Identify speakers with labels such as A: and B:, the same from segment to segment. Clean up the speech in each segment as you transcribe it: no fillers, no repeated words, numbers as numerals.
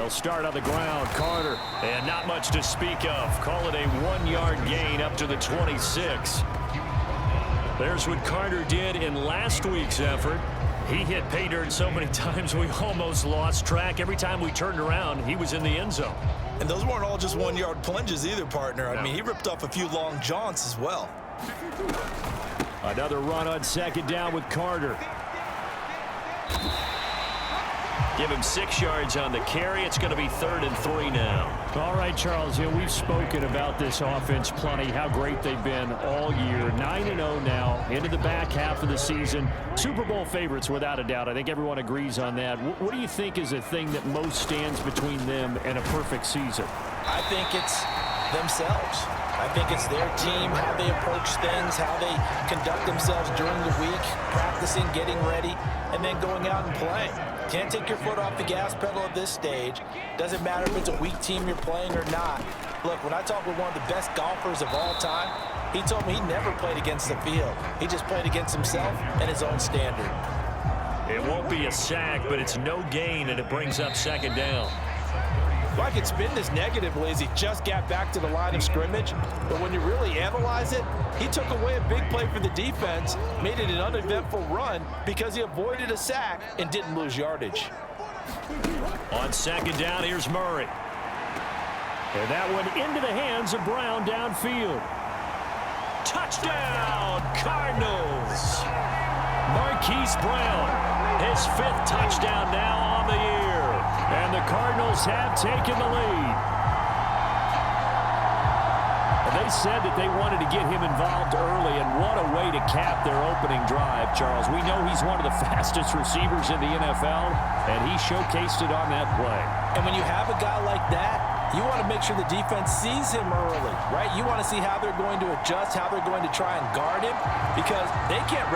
A: They'll start on the ground. Carter. And not much to speak of. Call it a 1-yard gain up to the 26. There's what Carter did in last week's effort. He hit pay dirt so many times we almost lost track. Every time we turned around, he was in the end zone.
B: And those weren't all just 1-yard plunges either, partner. I mean, he ripped off a few long jaunts as well.
A: Another run on second down with Carter. Give him 6 yards on the carry. It's going to be 3rd and 3 now.
C: All right, Charles, we've spoken about this offense plenty, how great they've been all year. 9-0 now, into the back half of the season. Super Bowl favorites, without a doubt. I think everyone agrees on that. What do you think is the thing that most stands between them and a perfect season?
D: I think it's themselves. I think it's their team, how they approach things, how they conduct themselves during the week, practicing, getting ready, and then going out and playing. Can't take your foot off the gas pedal at this stage. Doesn't matter if it's a weak team you're playing or not. Look, when I talk with one of the best golfers of all time, he told me he never played against the field. He just played against himself and his own standard.
A: It won't be a sack, but it's no gain, and it brings up 2nd down.
D: Well, I could spin this negatively as he just got back to the line of scrimmage, but when you really analyze it, he took away a big play for the defense, made it an uneventful run because he avoided a sack and didn't lose yardage.
A: On 2nd down, here's Murray.
C: And that one into the hands of Brown downfield.
A: Touchdown, Cardinals! Marquise Brown, his 5th touchdown now on the year.
C: And the Cardinals have taken the lead. And they said that they wanted to get him involved early, and what a way to cap their opening drive, Charles. We know he's one of the fastest receivers in the NFL, and he showcased it on that play.
D: And when you have a guy like that, you want to make sure the defense sees him early, right? You want to see how they're going to adjust, how they're going to try and guard him, because they can't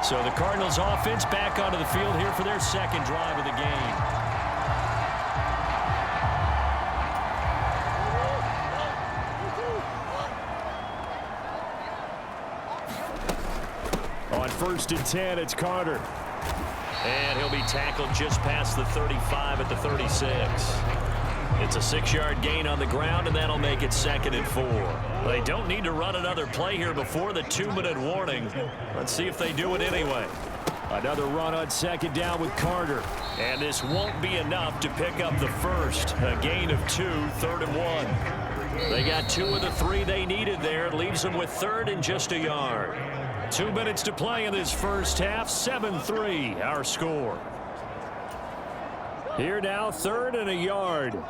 A: So the Cardinals offense back onto the field here for their 2nd drive of the game.
C: On 1st and 10, it's Carter.
A: And he'll be tackled just past the 35 at the 36. It's a 6-yard gain on the ground, and that'll make it 2nd and 4. They don't need to run another play here before the 2-minute warning. Let's see if they do it anyway.
C: Another run on 2nd down with Carter.
A: And this won't be enough to pick up the first. A gain of 2, 3rd and 1. They got 2 of the 3 they needed there. It leaves them with 3rd and just a yard. 2 minutes to play in this first half. 7-3, our score.
C: Here now, 3rd and a yard.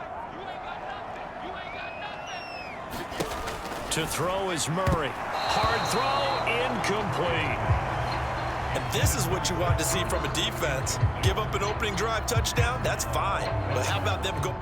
A: To throw is Murray. Hard throw, incomplete.
B: And this is what you want to see from a defense. Give up an opening drive touchdown, that's fine. But how about them go...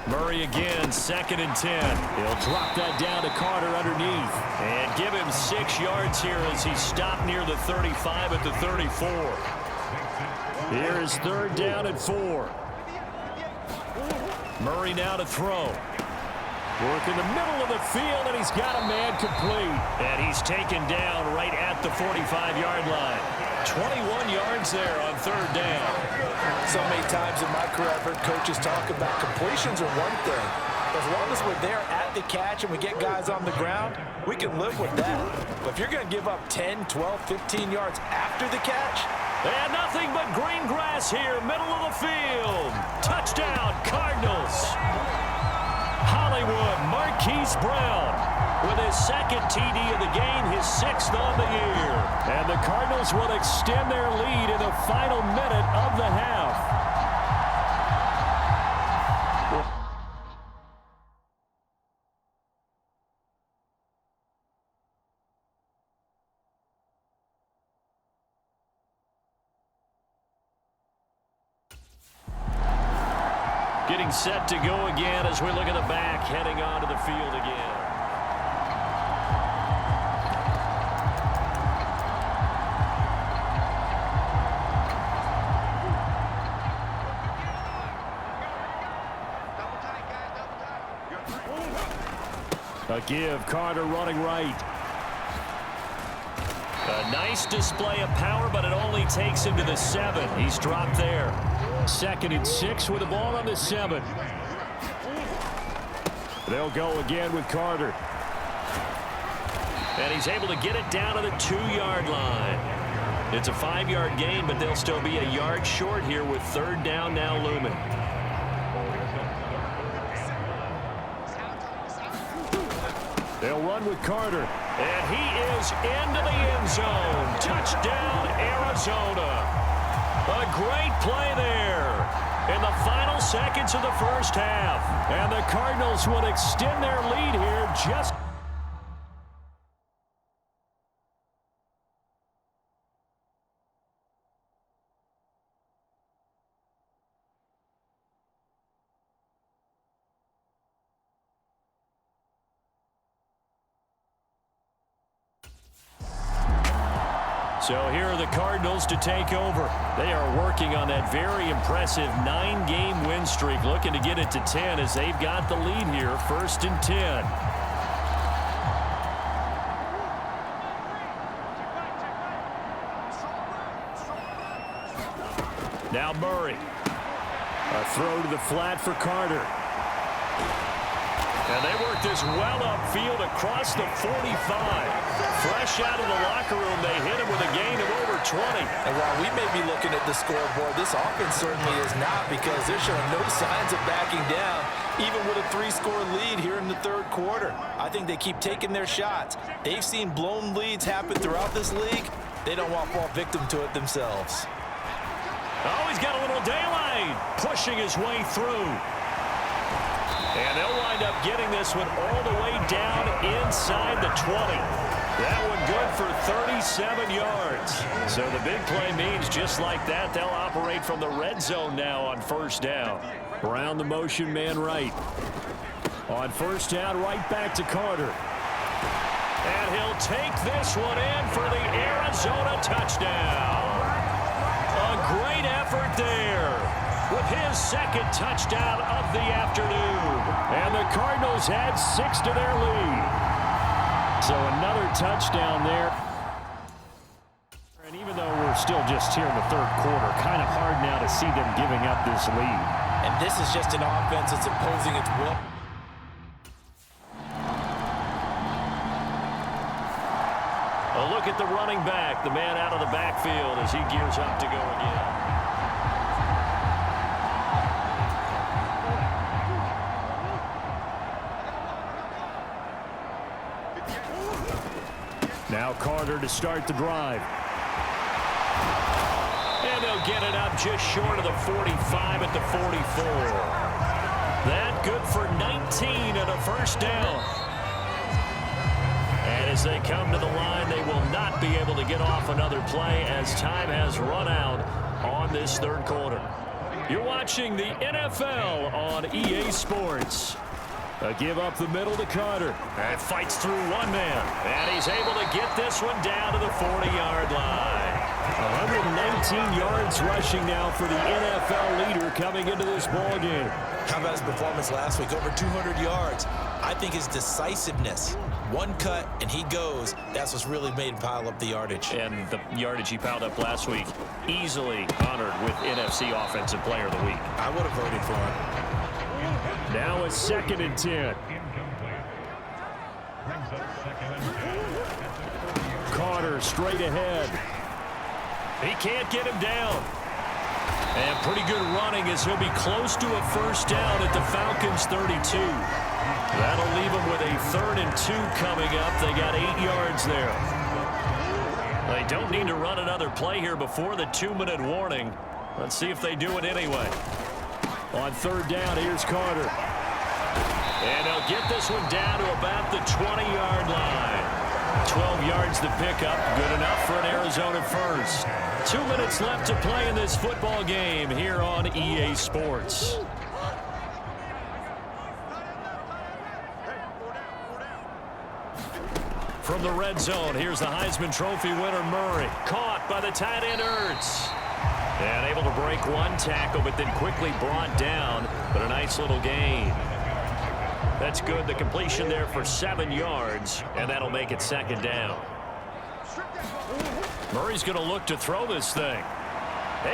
A: Murray again, 2nd and 10. He'll drop that down to Carter underneath. And give him 6 yards here as he stopped near the 35 at the 34.
C: Here is 3rd down and 4.
A: Murray now to throw.
C: Work in the middle of the field, and he's got a man complete.
A: And he's taken down right at the 45-yard line. 21 yards there on 3rd down.
D: So many times in my career I've heard coaches talk about completions are one thing. As long as we're there at the catch and we get guys on the ground, we can live with that. But if you're going to give up 10, 12, 15 yards after the catch,
A: and nothing but green grass here, middle of the field. Touchdown, Cardinals. Hollywood, Marquise Brown with his 2nd TD of the game, his 6th on the year.
C: And the Cardinals will extend their lead in the final minute of the half.
A: Getting set to go again as we look at the back, heading onto the field again.
C: A give, Carter running right.
A: A nice display of power, but it only takes him to the 7. He's dropped there.
C: 2nd and 6 with the ball on the 7. They'll go again with Carter.
A: And he's able to get it down to the 2-yard line. It's a 5-yard gain, but they'll still be a yard short here with 3rd down now looming.
C: They'll run with Carter.
A: And he is into the end zone. Touchdown, Arizona. A great play there in the final seconds of the first half.
C: And the Cardinals would extend their lead here just...
A: So here are the Cardinals to take over. They are working on that very impressive 9-game win streak, looking to get it to 10 as they've got the lead here, 1st and 10. Now Murray.
C: A throw to the flat for Carter.
A: And they work this well upfield across the 45. Fresh out of the locker room, they hit him with a gain of over 20.
D: And while we may be looking at the scoreboard, this offense certainly is not, because they're showing no signs of backing down, even with a 3-score lead here in the 3rd quarter. I think they keep taking their shots. They've seen blown leads happen throughout this league. They don't want to fall victim to it themselves.
A: Oh, he's got a little daylight, pushing his way through. And they'll wind up getting this one all the way down inside the 20. That one good for 37 yards. So the big play means just like that, they'll operate from the red zone now on 1st down.
C: Around the motion man right. On 1st down, right back to Carter.
A: And he'll take this one in for the Arizona touchdown. A great effort there with his 2nd touchdown of the afternoon.
C: And the Cardinals had 6 to their lead. So another touchdown there. And even though we're still just here in the 3rd quarter, kind of hard now to see them giving up this lead.
D: And this is just an offense that's imposing its will.
A: A look at the running back, the man out of the backfield as he gears up to go again.
C: Now Carter to start the drive.
A: And they'll get it up just short of the 45 at the 44. That good for 19 and a 1st down. And as they come to the line, they will not be able to get off another play as time has run out on this 3rd quarter. You're watching the NFL on EA Sports.
C: A give up the middle to Carter.
A: And fights through one man. And he's able to get this one down to the 40-yard line.
C: 119 yards rushing now for the NFL leader coming into this ball game.
D: How about his performance last week? Over 200 yards. I think his decisiveness. One cut, and he goes. That's what's really made him pile up the yardage.
A: And the yardage he piled up last week, easily honored with NFC Offensive Player of the Week.
D: I would have voted for him.
C: Now it's 2nd and 10. Carter straight ahead.
A: He can't get him down. And pretty good running as he'll be close to a 1st down at the Falcons' 32. That'll leave him with a 3rd and 2 coming up. They got 8 yards there. They don't need to run another play here before the 2-minute warning. Let's see if they do it anyway.
C: On 3rd down, here's Carter.
A: And they'll get this one down to about the 20-yard line. 12 yards to pick up. Good enough for an Arizona 1st. 2 minutes left to play in this football game here on EA Sports. From the red zone, here's the Heisman Trophy winner, Murray. Caught by the tight end, Ertz. And able to break one tackle, but then quickly brought down. But a nice little gain. That's good. The completion there for 7 yards, and that'll make it second down. Murray's going to look to throw this thing.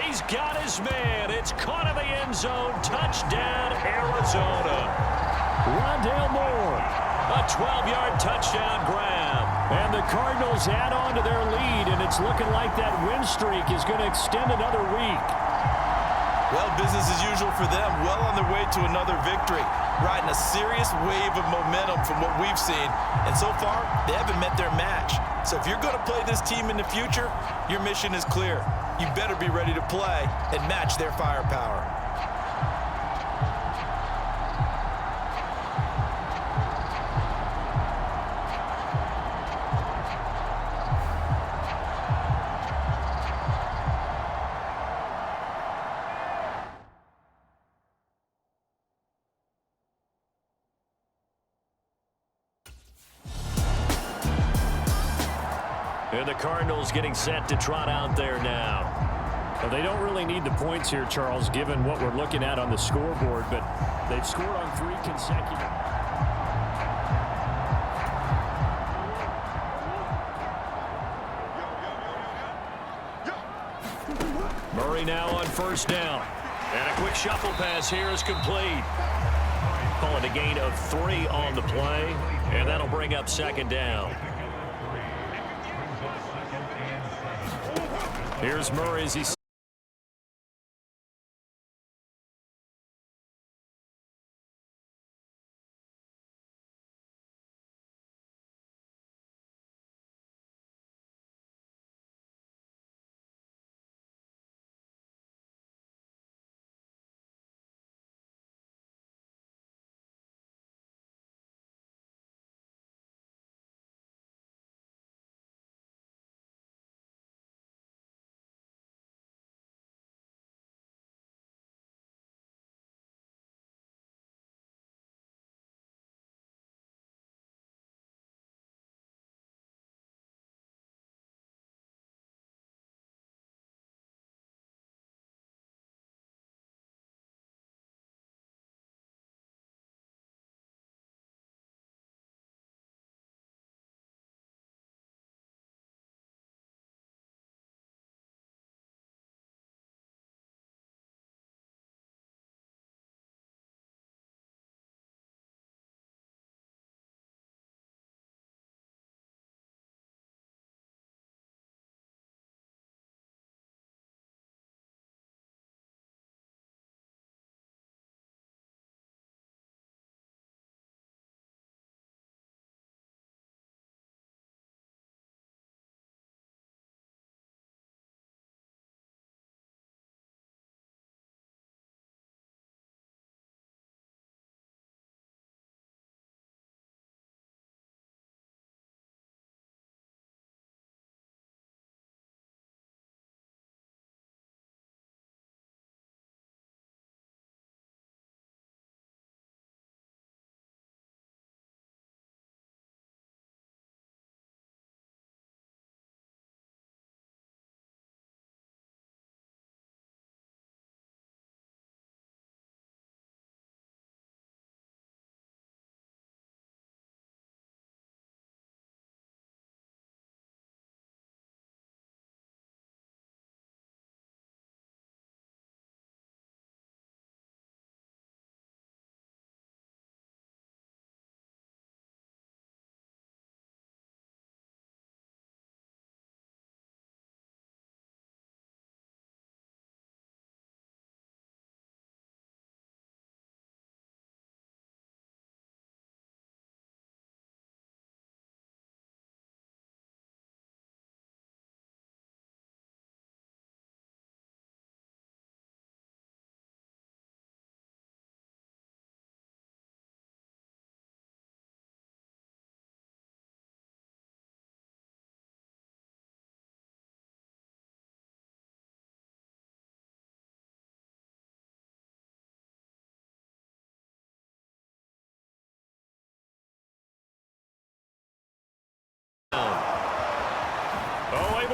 A: He's got his man. It's caught in the end zone. Touchdown, Arizona.
C: Rondale Moore.
A: A 12-yard touchdown grab.
C: And the Cardinals add on to their lead, and it's looking like that win streak is going to extend another week.
B: Well, business as usual for them. Well on their way to another victory. Riding a serious wave of momentum from what we've seen. And so far, they haven't met their match. So if you're going to play this team in the future, your mission is clear. You better be ready to play and match their firepower.
A: And the Cardinals getting set to trot out there now.
C: Well, they don't really need the points here, Charles, given what we're looking at on the scoreboard, but they've scored on 3 consecutive.
A: Murray now on first down. And a quick shuffle pass here is complete. Calling a gain of 3 on the play, and that'll bring up second down. Here's Murray as he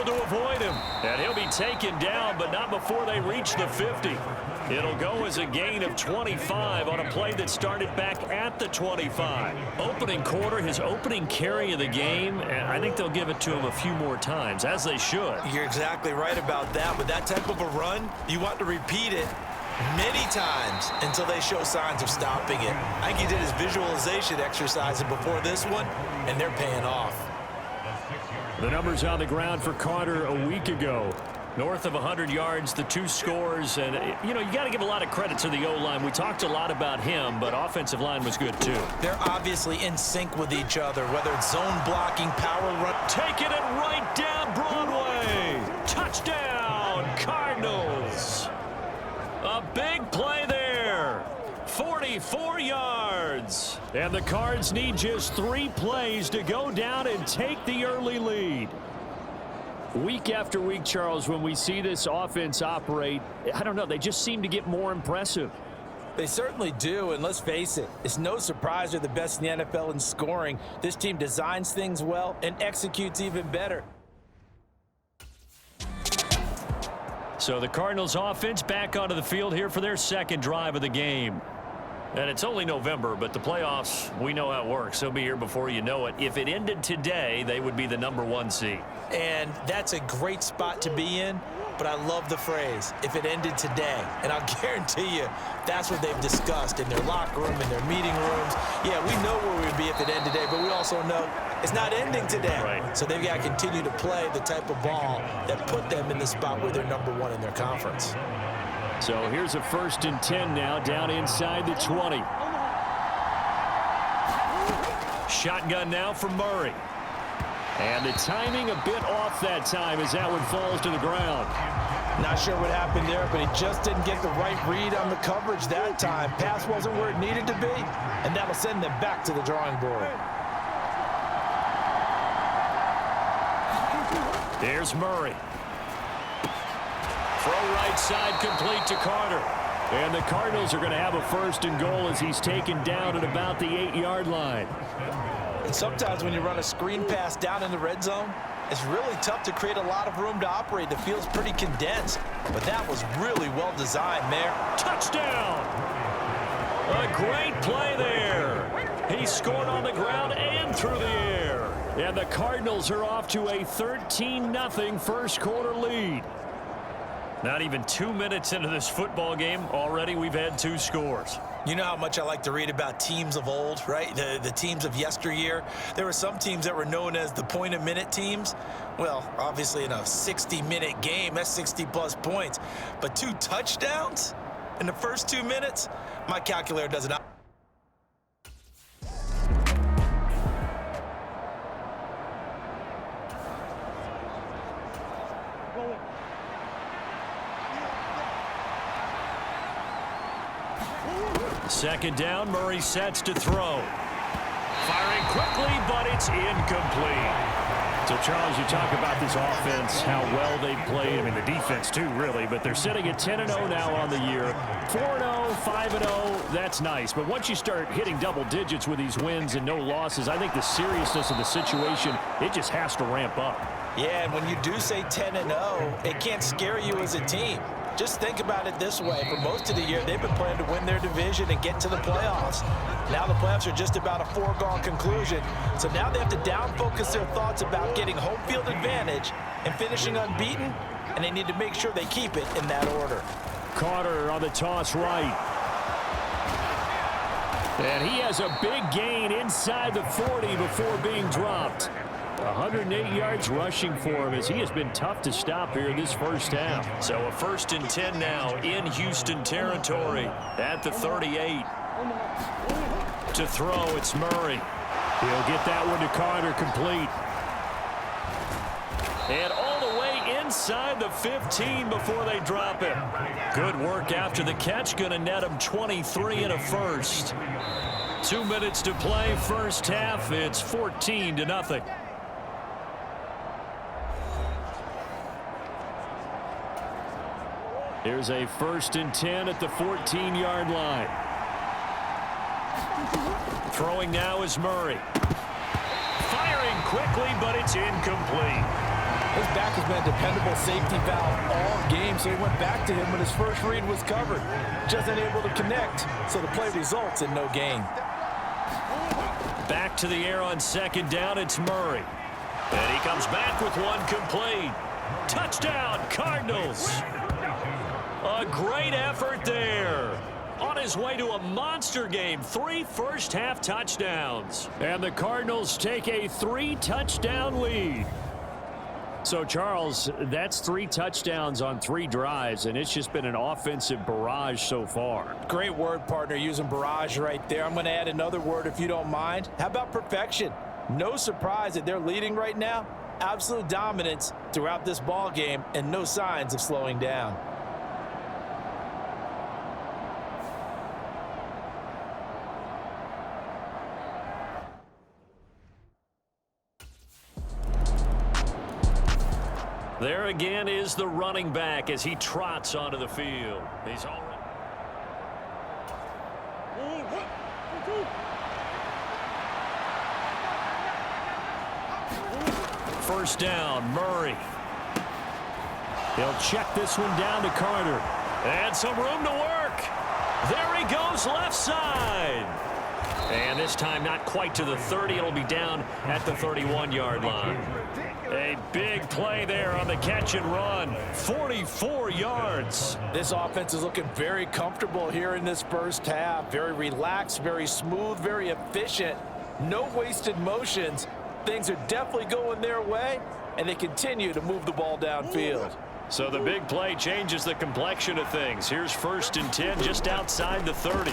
A: able to avoid him. And he'll be taken down, but not before they reach the 50. It'll go as a gain of 25 on a play that started back at the 25. Opening quarter, his opening carry of the game, and I think they'll give it to him a few more times, as they should.
B: You're exactly right about that. With that type of a run, you want to repeat it many times until they show signs of stopping it. I think he did his visualization exercises before this one, and they're paying off.
C: The numbers on the ground for Carter a week ago.
A: North of 100 yards, the 2 scores, and, you got to give a lot of credit to the O-line. We talked a lot about him, but offensive line was good, too.
B: They're obviously in sync with each other, whether it's zone blocking, power run.
A: Taking it right down Broadway. Touchdown, Cardinals. A big play there. 44 yards.
C: And the Cards need just 3 plays to go down and take the early lead. Week after week, Charles, when we see this offense operate, I don't know, they just seem to get more impressive.
D: They certainly do, and let's face it, it's no surprise they're the best in the NFL in scoring. This team designs things well and executes even better.
A: So the Cardinals offense back onto the field here for their second drive of the game. And it's only November, but the playoffs, we know how it works. They'll be here before you know it. If it ended today, they would be the #1 seed.
B: And that's a great spot to be in, but I love the phrase, if it ended today. And I'll guarantee you, that's what they've discussed in their locker room, in their meeting rooms. Yeah, we know where we'd be if it ended today, but we also know it's not ending today.
A: Right.
B: So they've got to continue to play the type of ball that put them in the spot where they're #1 in their conference.
C: So here's a 1st and 10 now, down inside the 20.
A: Shotgun now for Murray.
C: And the timing a bit off that time as that one falls to the ground.
D: Not sure what happened there, but he just didn't get the right read on the coverage that time. Pass wasn't where it needed to be, and that'll send them back to the drawing board.
A: There's Murray. Throw right side complete to Carter.
C: And the Cardinals are going to have a 1st and goal as he's taken down at about the 8-yard line.
D: And sometimes when you run a screen pass down in the red zone, it's really tough to create a lot of room to operate. The field's pretty condensed, but that was really well designed there.
A: Touchdown! A great play there. He scored on the ground and through the air.
C: And the Cardinals are off to a 13-0 first quarter lead.
A: Not even 2 minutes into this football game, already we've had 2 scores.
B: You know how much I like to read about teams of old, right? The teams of yesteryear. There were some teams that were known as the point-a-minute teams. Well, obviously in a 60-minute game, that's 60-plus points. But 2 touchdowns in the first 2 minutes? My calculator does it.
A: Second down, Murray sets to throw. Firing quickly, but it's incomplete.
C: So, Charles, you talk about this offense, how well they played. I mean, the defense, too, really. But they're sitting at 10-0 now on the year. 4-0, 5-0, that's nice. But once you start hitting double digits with these wins and no losses, I think the seriousness of the situation, it just has to ramp up.
D: Yeah, and when you do say 10-0, it can't scare you as a team. Just think about it this way. For most of the year, they've been planning to win their division and get to the playoffs. Now the playoffs are just about a foregone conclusion. So now they have to down-focus their thoughts about getting home field advantage and finishing unbeaten, and they need to make sure they keep it in that order.
C: Carter on the toss right. And he has a big gain inside the 40 before being dropped. 108 yards rushing for him as he has been tough to stop here this first half.
A: So a 1st and 10 now in Houston territory at the 38. To throw, it's Murray.
C: He'll get that one to Carter complete.
A: And all the way inside the 15 before they drop it. Good work after the catch. Going to net him 23 and a first. 2 minutes to play first half. It's 14-0.
C: Here's a 1st and 10 at the 14-yard line.
A: Throwing now is Murray. Firing quickly, but it's incomplete.
D: His back has been a dependable safety valve all game, so he went back to him when his first read was covered. Just unable to connect, so the play results in no gain.
A: Back to the air on second down, it's Murray. And he comes back with one complete. Touchdown, Cardinals. A great effort there. On his way to a monster game, 3 first-half touchdowns. And the Cardinals take a 3-touchdown lead. So, Charles, that's 3 touchdowns on 3 drives, and it's just been an offensive barrage so far.
D: Great word, partner, using barrage right there. I'm going to add another word if you don't mind. How about perfection? No surprise that they're leading right now. Absolute dominance throughout this ball game and no signs of slowing down.
A: There again is the running back as he trots onto the field. He's already... First down, Murray. He'll check this one down to Carter. And some room to work. There he goes, left side. And this time not quite to the 30. It'll be down at the 31-yard line. A big play there on the catch and run. 44 yards.
D: This offense is looking very comfortable here in this first half. Very relaxed, very smooth, very efficient. No wasted motions. Things are definitely going their way, and they continue to move the ball downfield.
A: So the big play changes the complexion of things. Here's 1st and 10 just outside the 30.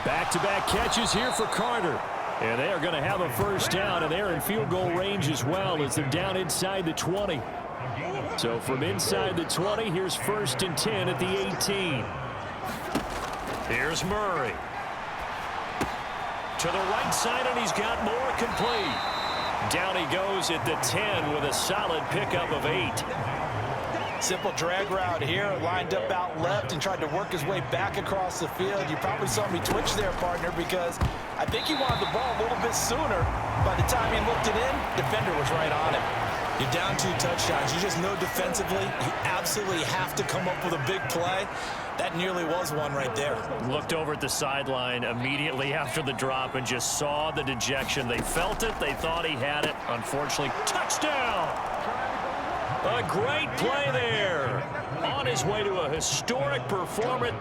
A: Back-to-back catches here for Carter. And they are going to have a first down, and they're in field goal range as well as they're down inside the 20. So from inside the 20, here's 1st and 10 at the 18. Here's Murray. To the right side, and he's got more complete. Down he goes at the 10 with a solid pickup of 8.
D: Simple drag route here, lined up out left and tried to work his way back across the field. You probably saw me twitch there, partner, because I think he wanted the ball a little bit sooner. By the time he looked it in, defender was right on him.
B: You're down 2 touchdowns. You just know defensively you absolutely have to come up with a big play. That nearly was one right there.
A: Looked over at the sideline immediately after the drop and just saw the dejection. They felt it. They thought he had it. Unfortunately, touchdown! A great play there. On his way to a historic performance.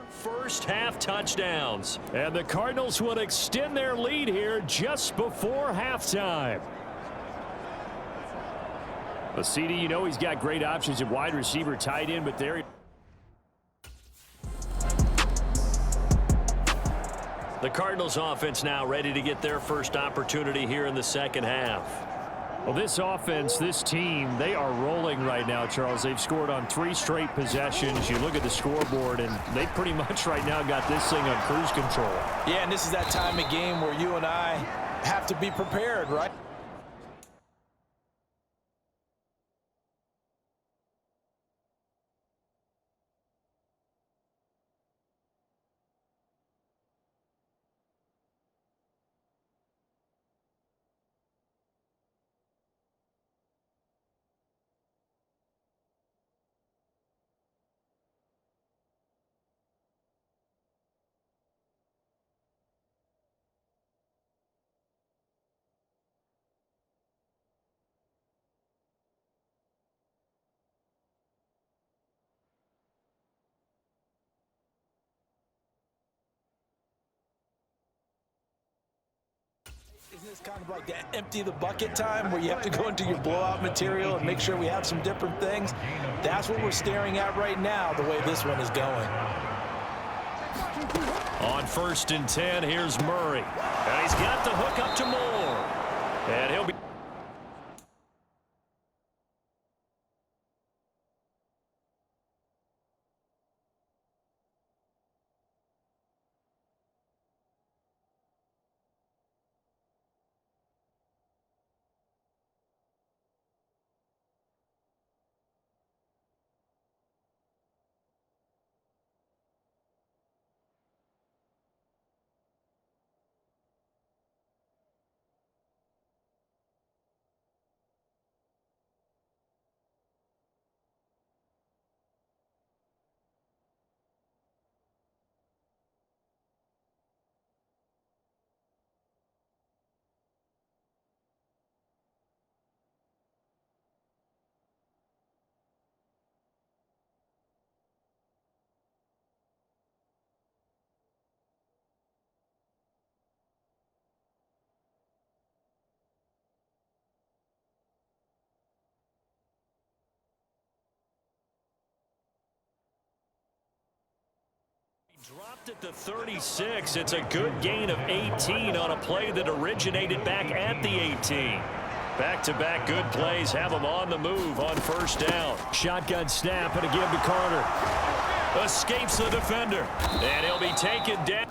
A: First-half touchdowns. And the Cardinals will extend their lead here just before halftime. Well, CD, you know he's got great options at wide receiver, tight end, but there... The Cardinals offense now ready to get their first opportunity here in the second half. Well, this offense, this team, they are rolling right now, Charles. They've scored on 3 straight possessions. You look at the scoreboard, and they pretty much right now got this thing on cruise control.
D: Yeah, and this is that time of game where you and I have to be prepared, right? Isn't this kind of like that empty the bucket time where you have to go into your blowout material and make sure we have some different things? That's what we're staring at right now, the way this one is going.
A: On 1st and 10, here's Murray. And he's got the hook up to Moore. And he'll be... Dropped at the 36. It's a good gain of 18 on a play that originated back at the 18. Back-to-back good plays have him on the move on first down. Shotgun snap and a give to Carter. Escapes the defender. And he'll be taken down.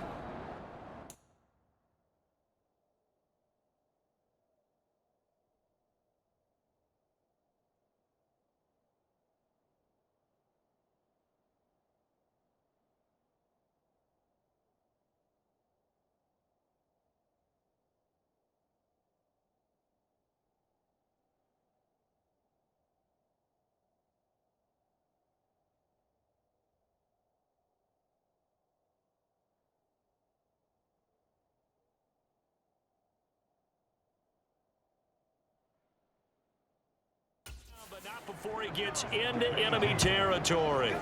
A: But not before he gets into enemy territory.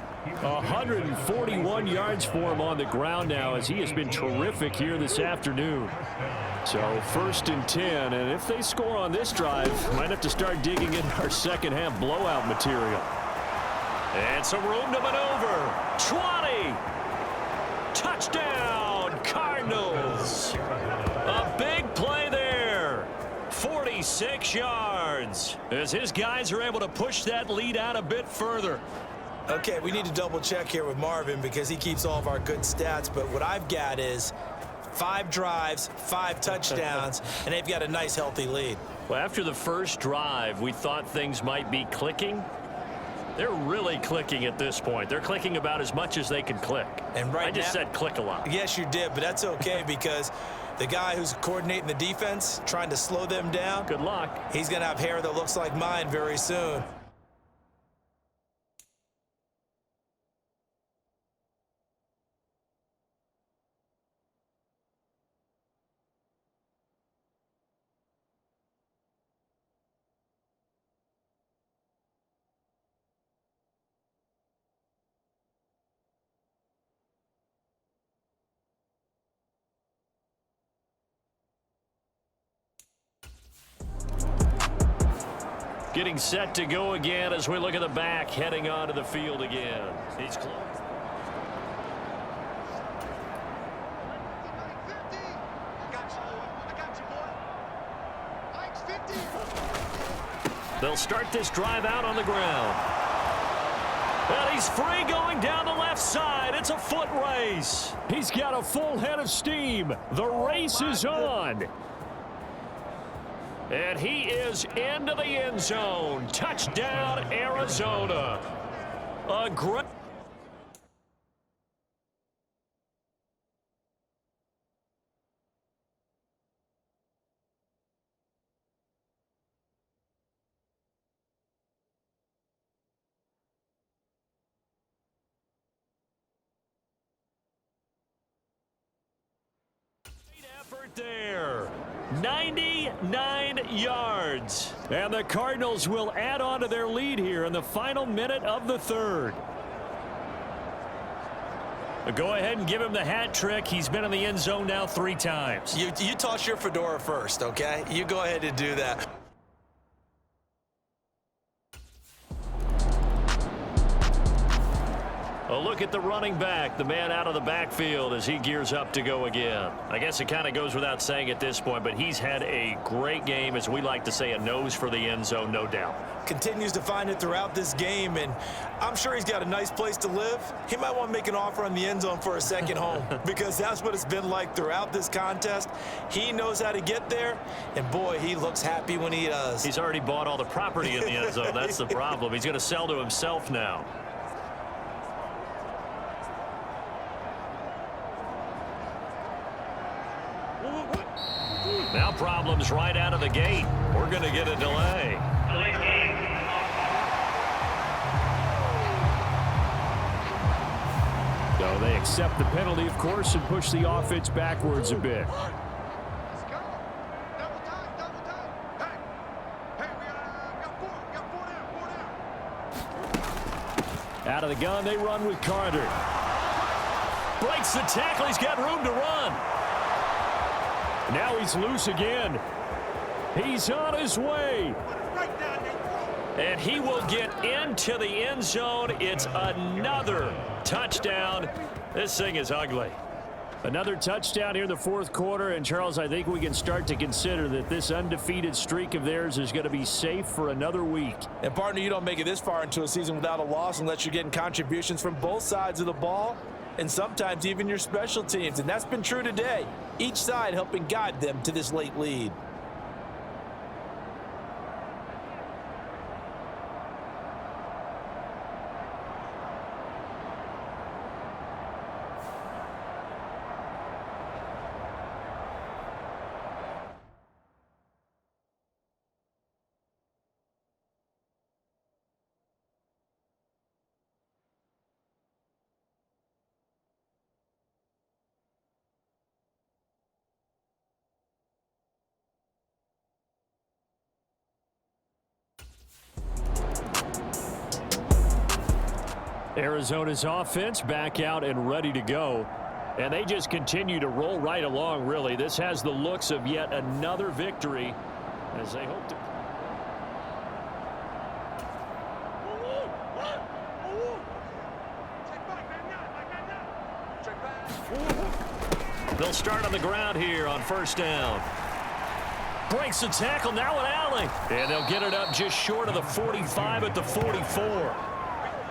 A: 141 yards for him on the ground now as he has been terrific here this afternoon. So 1st and 10, and if they score on this drive, might have to start digging in our second half blowout material. And some room to maneuver. 20. Touchdown, Cardinals. A big play there. 46 yards as his guys are able to push that lead out a bit further.
D: Okay, we need to double check here with Marvin because he keeps all of our good stats, but what I've got is 5 drives, 5 touchdowns, and they've got a nice healthy lead.
A: Well, after the first drive, we thought things might be clicking. They're really clicking at this point. They're clicking about as much as they can click.
D: And right
A: I just said click a lot.
D: Yes, you did, but that's okay because the guy who's coordinating the defense, trying to slow them down.
A: Good luck.
D: He's going to have hair that looks like mine very soon.
A: Getting set to go again as we look at the back, heading onto the field again. He's close. They'll start this drive out on the ground. And he's free going down the left side. It's a foot race. He's got a full head of steam. The race is on. And he is into the end zone. Touchdown, Arizona. A great... effort there. 99 yards. And the Cardinals will add on to their lead here in the final minute of the third. Go ahead and give him the hat trick. He's been in the end zone now 3 times.
D: You toss your fedora first, okay? You go ahead and do that.
A: A look at the running back, the man out of the backfield as he gears up to go again. I guess it kind of goes without saying at this point, but he's had a great game, as we like to say, a nose for the end zone, no doubt.
D: Continues to find it throughout this game, and I'm sure he's got a nice place to live. He might want to make an offer on the end zone for a second home because that's what it's been like throughout this contest. He knows how to get there, and boy, he looks happy when he does.
A: He's already bought all the property in the end zone. That's the problem. He's going to sell to himself now. Now problems right out of the gate. We're going to get a delay.
C: So they accept the penalty, of course, and push the offense backwards a bit. Out of the gun, they run with Carter.
A: Breaks the tackle. He's got room to run.
C: Now he's loose again. He's on his way.
A: And he will get into the end zone. It's another touchdown. This thing is ugly.
C: Another touchdown here in the fourth quarter, and Charles, I think we can start to consider that this undefeated streak of theirs is going to be safe for another week.
D: And partner, you don't make it this far into a season without a loss unless you're getting contributions from both sides of the ball and sometimes even your special teams, and that's been true today. Each side helping guide them to this late lead.
C: Arizona's offense back out and ready to go. And they just continue to roll right along, really. This has the looks of yet another victory as they hope to.
A: They'll start on the ground here on first down. Breaks the tackle, now an alley. And they'll get it up just short of the 45 at the 44.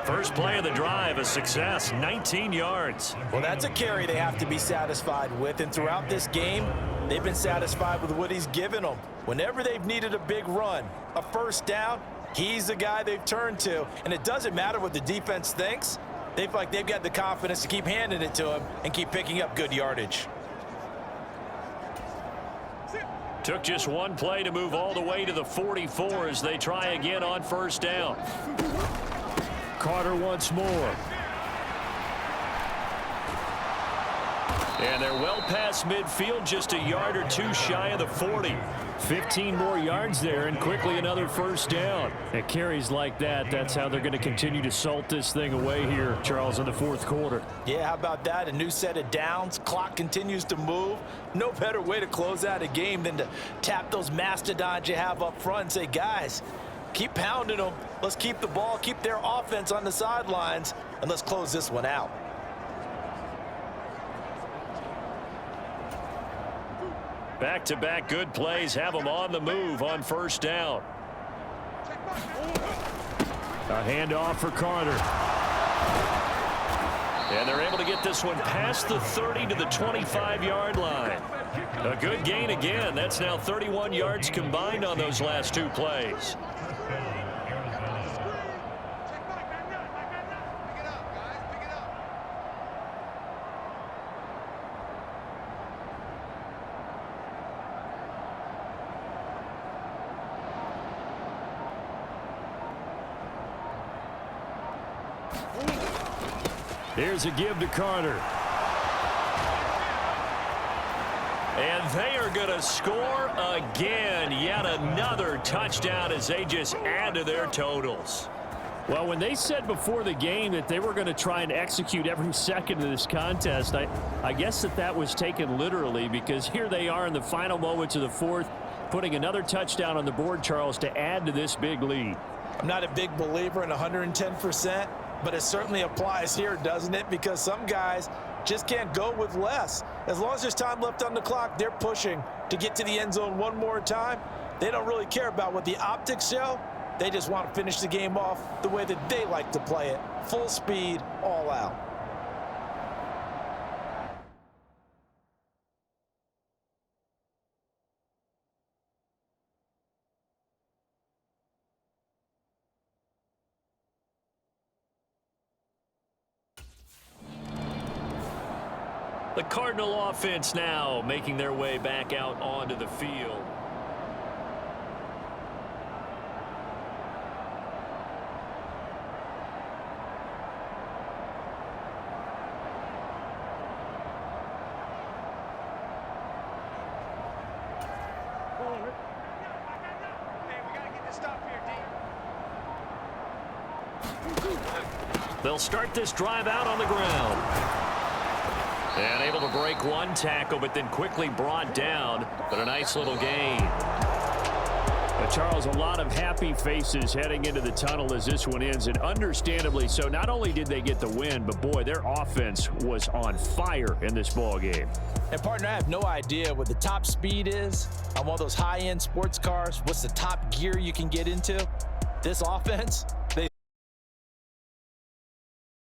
A: First play of the drive, a success, 19 yards.
D: Well, that's a carry they have to be satisfied with, and throughout this game, they've been satisfied with what he's given them. Whenever they've needed a big run, a first down, he's the guy they've turned to, and it doesn't matter what the defense thinks. They feel like they've got the confidence to keep handing it to him and keep picking up good yardage.
A: Took just one play to move all the way to the 44 as they try again on first down.
C: Carter once more.
A: And they're well past midfield, just a yard or two shy of the 40.
C: 15 more yards there, and quickly another first down. It carries like that. That's how they're going to continue to salt this thing away here, Charles, in the fourth quarter.
D: Yeah, how about that? A new set of downs. Clock continues to move. No better way to close out a game than to tap those mastodons you have up front and say, guys, keep pounding them. Let's keep the ball, keep their offense on the sidelines, and let's close this one out.
A: Back-to-back good plays have them on the move on first down.
C: A handoff for Carter.
A: And they're able to get this one past the 30 to the 25-yard line. A good gain again. That's now 31 yards combined on those last two plays.
C: Here's a give to Carter.
A: And they are going to score again. Yet another touchdown as they just add to their totals.
C: Well, when they said before the game that they were going to try and execute every second of this contest, I guess that was taken literally, because here they are in the final moments of the fourth, putting another touchdown on the board, Charles, to add to this big lead.
D: I'm not a big believer in 110%. But it certainly applies here, doesn't it? Because some guys just can't go with less. As long as there's time left on the clock, they're pushing to get to the end zone one more time. They don't really care about what the optics show. They just want to finish the game off the way that they like to play it. Full speed, all out.
A: The Cardinal offense now making their way back out onto the field. They'll start this drive out on the ground. And able to break one tackle, but then quickly brought down. But a nice little gain.
C: Charles, a lot of happy faces heading into the tunnel as this one ends, and understandably so. Not only did they get the win, but boy, their offense was on fire in this ball game.
D: And partner, I have no idea what the top speed is on one of those high-end sports cars. What's the top gear you can get into? This offense,